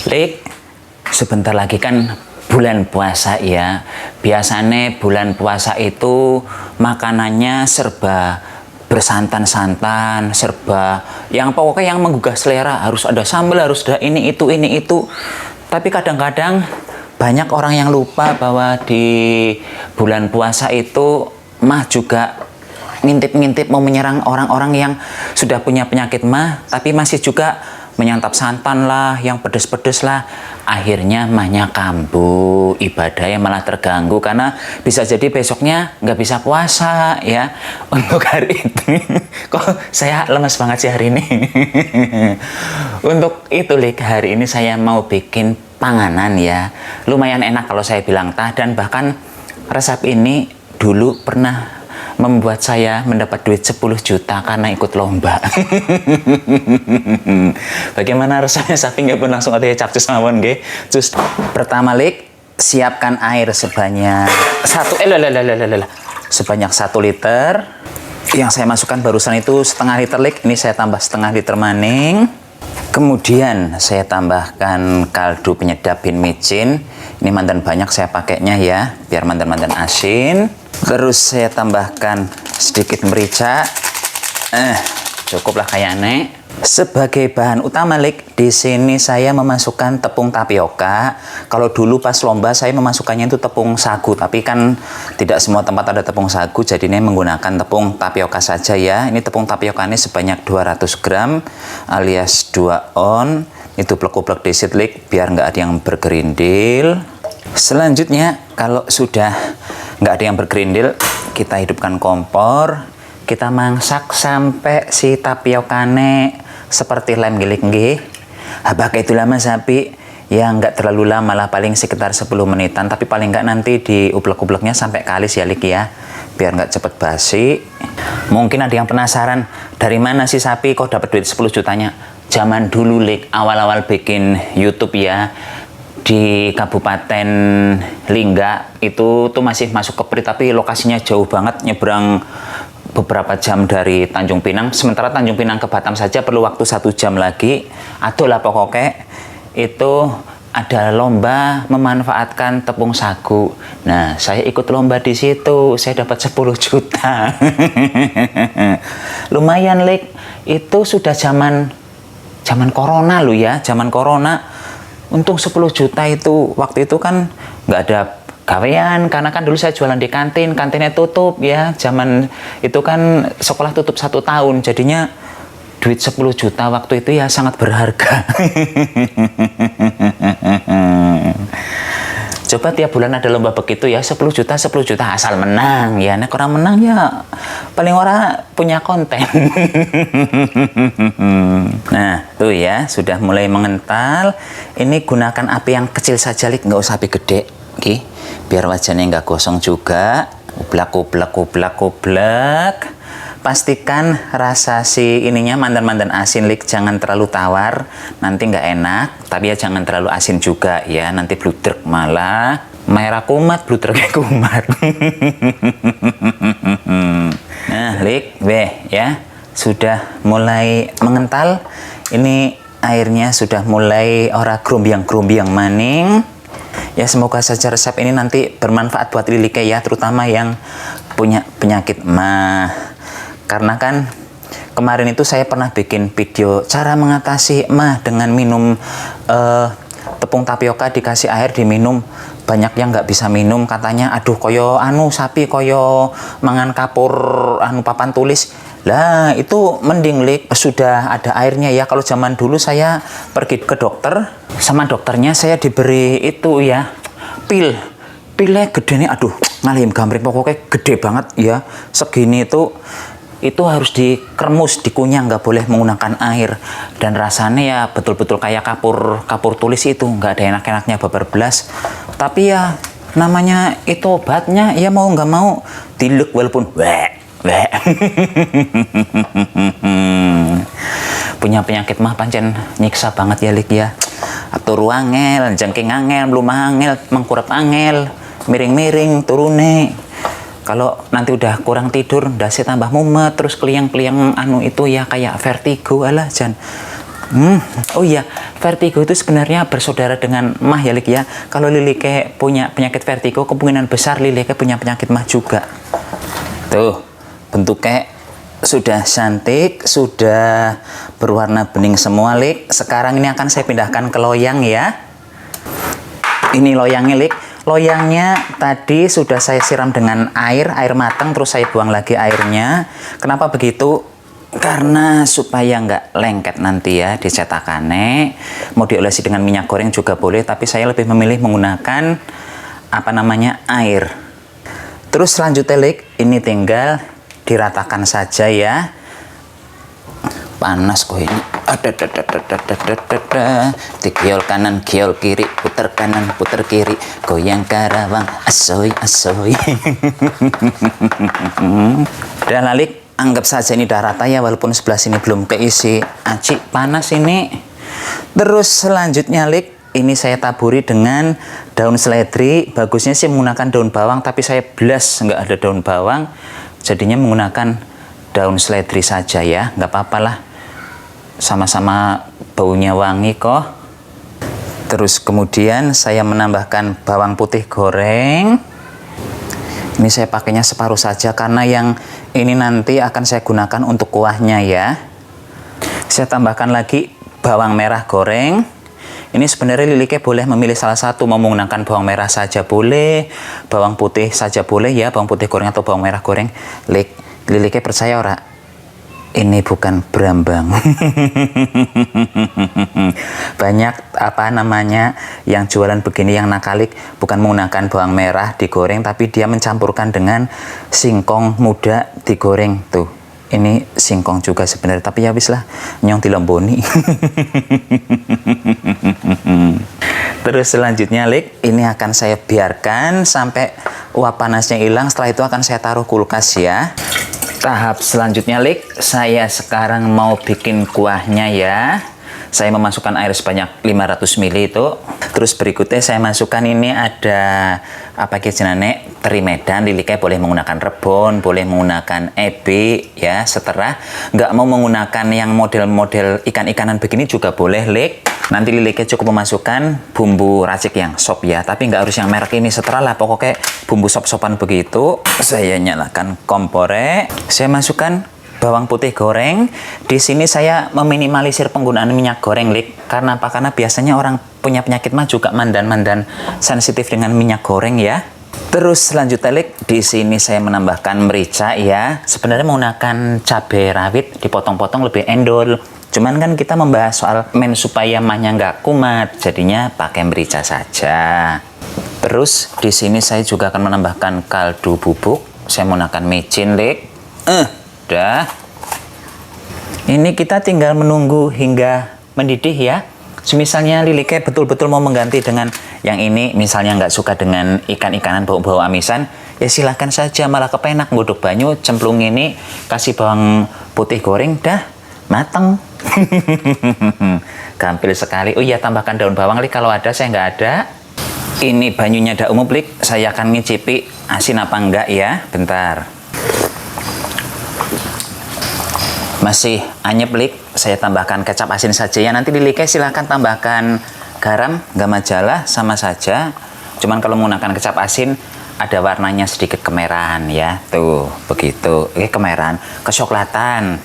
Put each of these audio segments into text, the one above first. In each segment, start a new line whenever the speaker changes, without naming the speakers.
Lik, sebentar lagi kan bulan puasa ya. Biasanya bulan puasa itu makanannya serba bersantan-santan, serba yang pokoknya yang menggugah selera, harus ada sambal, harus ada ini itu. Tapi kadang-kadang banyak orang yang lupa bahwa di bulan puasa itu mah juga ngintip-ngintip mau menyerang orang-orang yang sudah punya penyakit mah, tapi masih juga menyantap santan lah, yang pedes-pedes lah. Akhirnya mahnya kambuh, ibadahnya malah terganggu karena bisa jadi besoknya nggak bisa puasa ya. Untuk hari ini, kok saya lemes banget sih hari ini. Untuk itu, Lik, hari ini saya mau bikin panganan ya. Lumayan enak kalau saya bilang tah, dan bahkan resep ini dulu pernah membuat saya mendapat duit 10 juta karena ikut lomba. Bagaimana rasanya sapi nggak pun langsung ada capcus mawon nggih. Terus pertama, Lik, siapkan air sebanyak sebanyak 1 liter. Yang saya masukkan barusan itu setengah liter, Lik. Ini saya tambah setengah liter maning. Kemudian saya tambahkan kaldu penyedap bin micin. Ini mandan banyak saya pakainya ya, biar mandan-mandan asin. Terus saya tambahkan sedikit merica. Cukuplah kayaknya. Sebagai bahan utama, Lik, di sini saya memasukkan tepung tapioka. Kalau dulu pas lomba saya memasukkannya itu tepung sagu, tapi kan tidak semua tempat ada tepung sagu, jadi ini menggunakan tepung tapioka saja ya. Ini tepung tapioka ini sebanyak 200 gram alias 2 on. Itu plek-plek disit, Lik, biar nggak ada yang bergerindil. Selanjutnya, kalau sudah nggak ada yang bergerindil, kita hidupkan kompor. Kita masak sampai si tapiokane seperti lem gilik nggih. Pakai itu lama sapi, ya nggak terlalu lama lah, paling sekitar 10 menitan. Tapi paling nggak nanti diublek-ubleknya sampai kalis ya, Lik ya, biar nggak cepet basi. Mungkin ada yang penasaran, dari mana sih sapi kok dapat duit 10 jutanya? Zaman dulu, Lik, awal-awal bikin YouTube ya, di Kabupaten Lingga itu tuh masih masuk ke Pri, tapi lokasinya jauh banget, nyebrang beberapa jam dari Tanjung Pinang. Sementara Tanjung Pinang ke Batam saja perlu waktu 1 jam lagi. Aduh lah pokoknya itu ada lomba memanfaatkan tepung sagu. Nah, saya ikut lomba di situ. Saya dapat 10 juta. Lumayan, Lik. Itu sudah zaman corona lu ya, zaman corona. Untung 10 juta itu waktu itu kan nggak ada gawean, karena kan dulu saya jualan di kantin, kantinnya tutup ya. Zaman itu kan sekolah tutup 1 tahun, jadinya duit 10 juta waktu itu ya sangat berharga. Coba tiap bulan ada lomba begitu ya, 10 juta asal menang ya. Nek orang menang ya paling orang punya konten. Nah tuh ya, sudah mulai mengental. Ini gunakan api yang kecil saja, Lik, nggak usah api gede, oke? Biar wajannya nggak gosong juga. Kublak. Pastikan rasa si ininya mandan-mandan asin, Lik, jangan terlalu tawar, nanti nggak enak. Tapi ya jangan terlalu asin juga ya, nanti bludrek malah. Merah kumat, bludreknya kumat. Nah, Lik, ya sudah mulai mengental. Ini airnya sudah mulai ora grumbiang maning. Ya semoga saja resep ini nanti bermanfaat buat Lilike ya, terutama yang punya penyakit mah. Karena kan kemarin itu saya pernah bikin video cara mengatasi mah dengan minum tepung tapioka dikasih air diminum. Banyak yang nggak bisa minum, katanya aduh koyo sapi koyo mangan kapur papan tulis. Lah itu mending, Lik, sudah ada airnya ya. Kalau zaman dulu saya pergi ke dokter, sama dokternya saya diberi itu ya, pilnya gede nih, aduh ngalim gambreng, pokoknya gede banget ya, segini itu harus dikremus, dikunyah, nggak boleh menggunakan air. Dan rasanya ya betul-betul kayak kapur tulis itu, nggak ada enak-enaknya babar belas. Tapi ya namanya itu obatnya, ya mau nggak mau dilek walaupun punya penyakit mah pancen nyiksa banget ya, Lik ya. Turu angel, jengking angel, lumah angel, mengkurap angel, miring-miring turune. Kalau nanti udah kurang tidur, dasi tambah mumet, terus keliang-keliang itu ya kayak vertigo, alah jan. Oh iya, vertigo itu sebenarnya bersaudara dengan mah ya Lik ya. Kalau Lilike punya penyakit vertigo, kemungkinan besar Lilike punya penyakit mah juga. Tuh, bentuknya sudah cantik, sudah berwarna bening semua Lik. Sekarang ini akan saya pindahkan ke loyang ya. Ini loyangnya Lik. Loyangnya tadi sudah saya siram dengan air matang, terus saya buang lagi airnya. Kenapa begitu? Karena supaya nggak lengket nanti ya di cetakannya. Mau diolesi dengan minyak goreng juga boleh, tapi saya lebih memilih menggunakan apa namanya, air. Terus selanjutnya Lik, ini tinggal diratakan saja ya. Panas kok ini. Digiol kanan, giol kiri, putar kanan, putar kiri, goyang karawang, asoy, asoy. Dan Lik, anggap saja ini udah rata ya, walaupun sebelah sini belum keisi aci, panas ini. Terus selanjutnya Lik, ini saya taburi dengan daun seledri. Bagusnya sih menggunakan daun bawang, tapi saya belas nggak ada daun bawang, jadinya menggunakan daun seledri saja ya, nggak apa-apa lah, sama-sama baunya wangi kok. Terus kemudian saya menambahkan bawang putih goreng. Ini saya pakainya separuh saja karena yang ini nanti akan saya gunakan untuk kuahnya ya. Saya tambahkan lagi bawang merah goreng. Ini sebenarnya Lilike boleh memilih salah satu, mau menggunakan bawang merah saja boleh, bawang putih saja boleh ya, bawang putih goreng atau bawang merah goreng. Lilike percaya ora? Ini bukan berambang. Banyak apa namanya yang jualan begini yang nakalik, bukan menggunakan bawang merah digoreng, tapi dia mencampurkan dengan singkong muda digoreng. Tuh, ini singkong juga sebenarnya, tapi ya wis lah, nyong dilemboni. Terus selanjutnya Lik, ini akan saya biarkan sampai uap panasnya hilang. Setelah itu akan saya taruh kulkas ya. Tahap selanjutnya Lik, saya sekarang mau bikin kuahnya ya. Saya memasukkan air sebanyak 500 ml itu. Terus berikutnya saya masukkan ini ada apa jenenge, teri medan. Lilike boleh menggunakan rebon, boleh menggunakan ebi ya, seterah. Nggak mau menggunakan yang model-model ikan-ikanan begini juga boleh Lik. Nanti Lilike cukup memasukkan bumbu racik yang sop ya, tapi nggak harus yang merek ini, seterah lah, pokoknya bumbu sop-sopan begitu. Saya nyalakan kompore, saya masukkan bawang putih goreng. Di sini saya meminimalisir penggunaan minyak goreng Lik. Karena apa? Karena biasanya orang punya penyakit mah juga mandan-mandan sensitif dengan minyak goreng ya. Terus selanjutnya Lik, di sini saya menambahkan merica ya. Sebenarnya menggunakan cabai rawit dipotong-potong lebih endol. Cuman kan kita membahas soal supaya mahnya nggak kumat, jadinya pakai merica saja. Terus di sini saya juga akan menambahkan kaldu bubuk. Saya menggunakan micin Lik. Udah. Ini kita tinggal menunggu hingga mendidih ya. Misalnya Lilike betul-betul mau mengganti dengan yang ini, misalnya nggak suka dengan ikan-ikanan bau-bau amisan, ya silahkan saja, malah kepenak nguduk banyu, cemplung ini, kasih bawang putih goreng, dah mateng. Gampil sekali. Oh iya, tambahkan daun bawang Lik kalau ada, saya nggak ada. Ini banyunya dah umum Lik, saya akan ngicipi asin apa enggak ya, bentar. Masih anyep Lik, saya tambahkan kecap asin saja ya. Nanti Lilike silahkan tambahkan garam, nggak masalah, sama saja. Cuman kalau menggunakan kecap asin ada warnanya sedikit kemerahan ya. Tuh, begitu. Kemerahan, kecoklatan.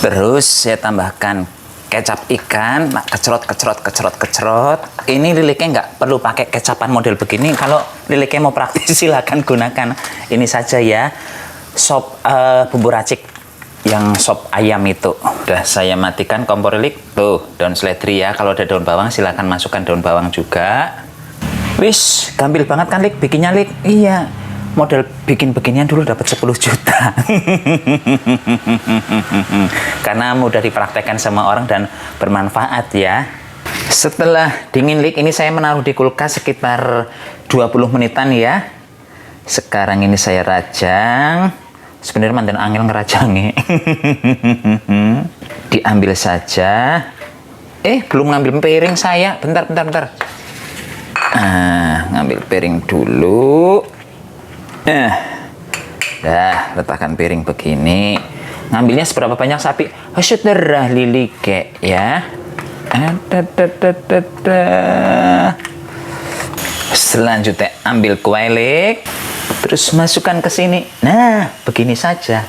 Terus saya tambahkan kecap ikan, kecrot. Ini Lilike nggak perlu pakai kecapan model begini. Kalau Lilike mau praktis silahkan gunakan ini saja ya. Sop bumbu racik yang sop ayam itu. Udah saya matikan kompor Lik. Tuh, daun seledri ya. Kalau ada daun bawang silahkan masukkan daun bawang juga. Wis, gampil banget kan Lik bikinnya Lik? Iya. Model bikin beginian dulu dapat 10 juta. Karena mudah dipraktekkan sama orang dan bermanfaat ya. Setelah dingin Lik, ini saya menaruh di kulkas sekitar 20 menitan ya. Sekarang ini saya rajang. Sebenarnya mantan angel ngerajangi. Diambil saja. Belum ngambil piring saya. Bentar. Ngambil piring dulu. Dah, letakkan piring begini. Ngambilnya seberapa banyak sapi? Terah lilike ya. Selanjutnya ambil kuah lik, terus masukkan ke sini. Nah, begini saja.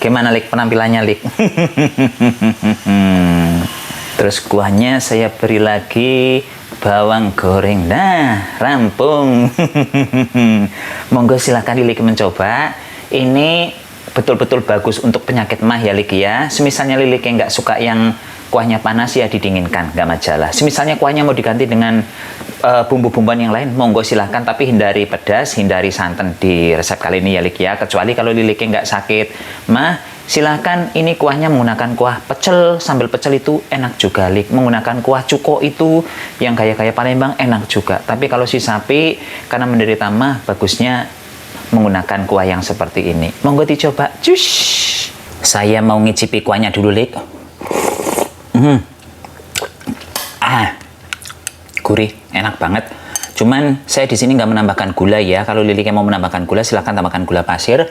Gimana lik penampilannya lik? Terus kuahnya saya beri lagi bawang goreng. Nah, rampung. Monggo silakan Lik mencoba. Ini betul-betul bagus untuk penyakit mah ya Lik ya. Semisalnya Lilik yang nggak suka yang kuahnya panas ya didinginkan, nggak masalah. Semisalnya kuahnya mau diganti dengan bumbu-bumbuan yang lain, monggo silahkan. Tapi hindari pedas, hindari santan di resep kali ini ya Lik ya. Kecuali kalau Liliknya nggak sakit mah, silahkan ini kuahnya menggunakan kuah pecel. Sambal pecel itu enak juga Lik. Menggunakan kuah cuko itu yang kayak Palembang enak juga. Tapi kalau si sapi karena menderita mah, bagusnya menggunakan kuah yang seperti ini. Monggo dicoba. Cus. Saya mau ngicipi kuahnya dulu Lik. Gurih, enak banget. Cuman saya di sini nggak menambahkan gula ya. Kalau Liliknya mau menambahkan gula, silahkan tambahkan gula pasir.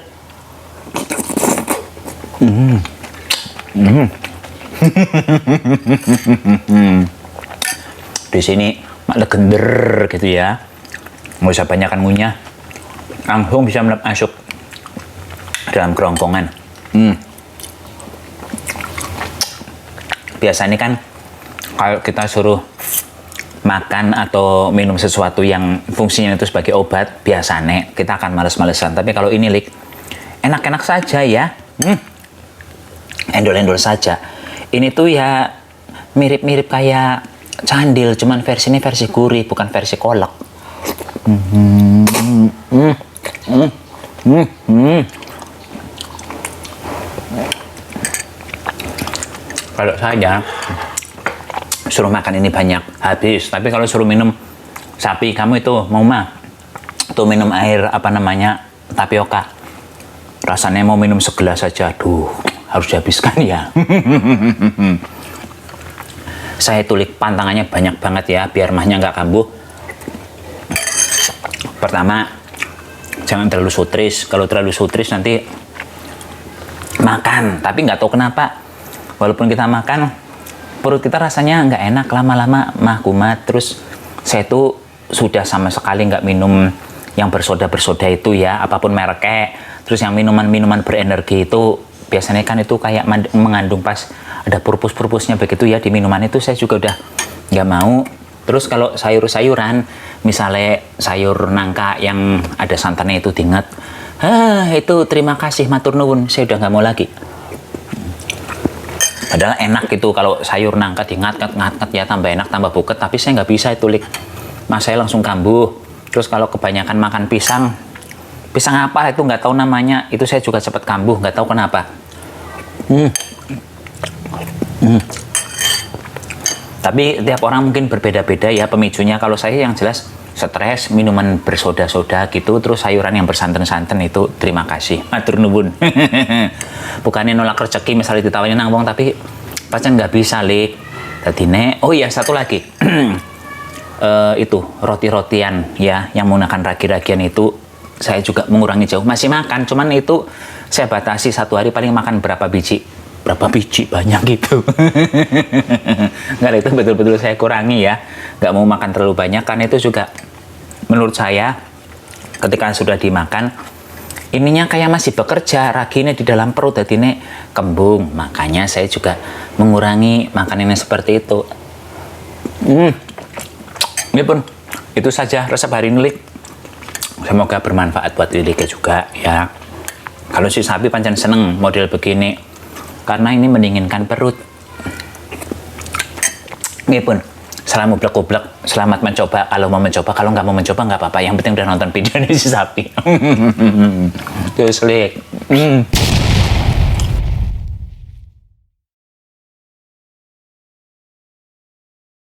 Di sini legender gitu ya. Nggak usah banyakkan ngunyah. Langsung bisa masuk dalam kerongkongan. Biasanya kan kalau kita suruh makan atau minum sesuatu yang fungsinya itu sebagai obat, biasanya kita akan males-malesan. Tapi kalau ini Lik, enak-enak saja ya. Endol-endol saja. Ini tuh ya mirip-mirip kayak candil, cuman versi ini versi gurih, bukan versi kolak. Kalau saya suruh makan ini banyak habis, tapi kalau suruh minum sapi, kamu itu mau mah tuh minum air apa namanya tapioka, rasanya mau minum segelas saja, aduh harus dihabiskan ya. Saya tulik pantangannya banyak banget ya biar mahnya nggak kambuh. Pertama, jangan terlalu sutris. Kalau terlalu sutris nanti makan tapi nggak tahu kenapa, walaupun kita makan perut kita rasanya nggak enak, lama-lama mah kumat. Terus saya tuh sudah sama sekali nggak minum yang bersoda itu ya, apapun mereknya. Terus yang minuman berenergi itu biasanya kan itu kayak mengandung pas ada purpus-purpusnya begitu ya di minuman itu, saya juga udah nggak mau. Terus kalau sayur-sayuran, misalnya sayur nangka yang ada santannya itu diingat, itu terima kasih matur nuwun, saya udah nggak mau lagi. Padahal enak gitu kalau sayur nangka diingat-ngat ya, tambah enak tambah buket, tapi saya nggak bisa itu Lik. Mas saya langsung kambuh. Terus kalau kebanyakan makan pisang apa itu nggak tahu namanya, itu saya juga cepat kambuh, nggak tahu kenapa. Tapi tiap orang mungkin berbeda-beda ya pemicunya. Kalau saya yang jelas stres, minuman bersoda-soda gitu, terus sayuran yang bersantan-santan itu terima kasih matur nuwun. Bukannya nolak rezeki misalnya ditawarin nang wong, tapi pacar nggak bisa Lik. Tadi oh iya satu lagi. Itu roti-rotian ya yang menggunakan ragi-ragian itu saya juga mengurangi jauh. Masih makan, cuman itu saya batasi satu hari paling makan berapa biji banyak gitu. Nggak, itu betul-betul saya kurangi ya, nggak mau makan terlalu banyak karena itu juga menurut saya ketika sudah dimakan ininya kayak masih bekerja, raginya di dalam perut jadinya kembung. Makanya saya juga mengurangi makanannya seperti itu. Ini pun itu saja resep hari ini Lik. Semoga bermanfaat buat Lilik juga ya. Kalau si sapi pancen seneng model begini karena ini mendinginkan perut. Ini pun salam ublek-ublek, selamat mencoba. Kalau mau mencoba, kalau nggak mau mencoba nggak apa-apa. Yang penting udah nonton video ini si sapi. Terus Lik.